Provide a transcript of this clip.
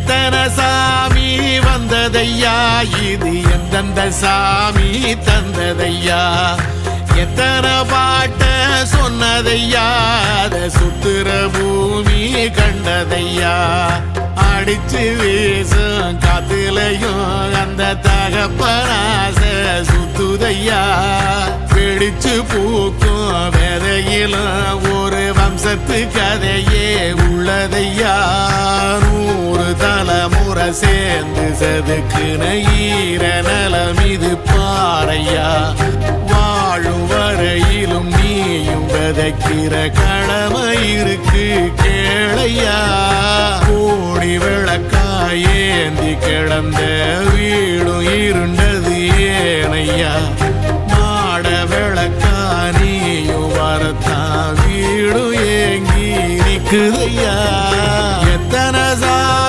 எத்தனை சாமி வந்ததையா, இது எந்தெந்த சாமி தந்ததையா, எத்தனை பாட்ட சொன்னதையா, அத சுத்துற பூமி கண்டதையா, அடிச்சு வீசும் காத்துலையும் அந்த தகப்பனாச சுத்துதையா, பிடிச்சு பூக்கும் விதையிலும் ஒரு வம்சத்து கதையே உள்ளதையா, 100 தலைமுறை சேர்ந்து செதுக்குன ஈர நலம் இது பாறையா, வாழும் வரையிலும் நீயும் விதைக்கிற கடமை இருக்கு கேளையா, கோடி விளக்காயேந்தி கிடந்த வீடும் இருண்டது ஏனையா, மாட விளக்கா நீயும் வரத்தான் வீடும் ஏங்கி நிக்குதையா.